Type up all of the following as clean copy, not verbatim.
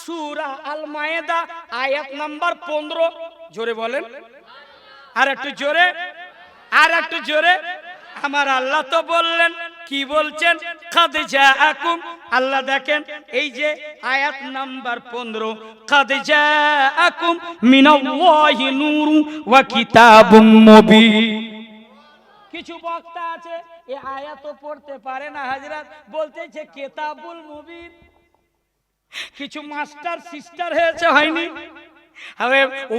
সূরা আল মায়েদা আয়াত নাম্বার 15। জোরে বলেন, আর একটু জোরে, আর একটু জোরে। আমার আল্লাহ তো বললেন, কি বলছেন? কাদ জাআকুম, আল্লাহ দেখেন এই যে আয়াত নাম্বার 15, কাদ জাআকুম মিনাল্লাহি নূরু ওয়া কিতাবুম মুবিন। কিছু বক্তা আছে এই আয়াতও পড়তে পারে না, হযরত বলতেছে কিতাবুল মুবিন। কিছু মাস্টার সিস্টার হয়েছে, হয়নি?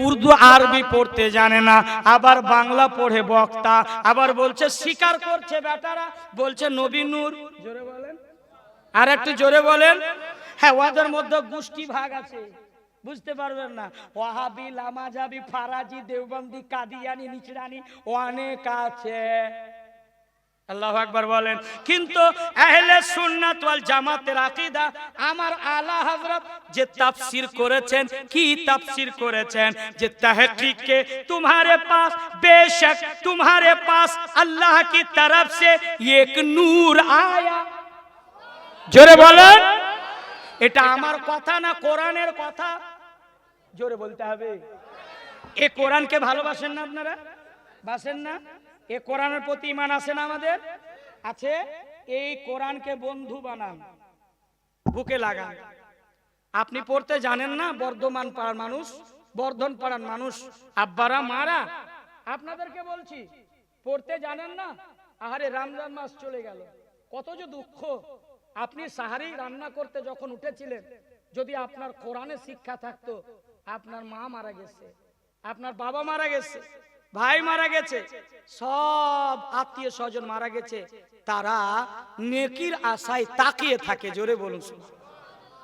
উর্দু আরবি পড়তে জানে না, আবার বাংলা পড়ে বক্তা, আবার বলছে স্বীকার করছে বেটারা, বলছে নবী নূর। জোরে বলেন, আর একটু জোরে বলেন। হ্যাঁ, ওদের মধ্যে গোষ্ঠী ভাগ আছে, বুঝতে পারবেন না। ওয়াহাবি, লামাজাবি, ফারাজি, দেওবন্দি, কাদিয়ানি, নিচরানি অনেক আছে। আল্লাহু আকবার বলেন। কিন্তু আহলে সুন্নাত ওয়াল জামাতের আকীদা, আমার আলা হযরত যে তাফসীর করেছেন, কি তাফসীর করেছেন? যে তাহकीक के तुम्हारे पास बेशक तुम्हारे पास अल्लाह की तरफ से एक नूर आया। জোরে বলেন। এটা আমার কথা না, কোরআনের কথা। জোরে বলতে হবে। এই কোরআনকে ভালোবাসেন না আপনারা? বাসেন না? এই কোরআনের প্রতি ঈমান আছে না আমাদের? আছে। এই কোরআনকে বন্ধু বানান, বুকে লাগান। আপনি পড়তে জানেন না? বর্ধমান পাড়ার মানুষ, বর্ধন পাড়ার মানুষ, আব্বারা মারা, আপনাদেরকে বলছি, পড়তে জানেন না? আহারে, রমজান মাস চলে গেল, কত যে দুঃখ। আপনি সাহারি রান্না করতে যখন উঠেছিলেন, যদি আপনার কোরআনের শিক্ষা থাকতো, আপনার মা মারা গেছে, আপনার বাবা মারা গেছে, ভাই মারা গেছে, সব আত্মীয় স্বজন মারা গেছে, তারা নেকির আশায় তাকিয়ে থাকে। জোরে বলুন।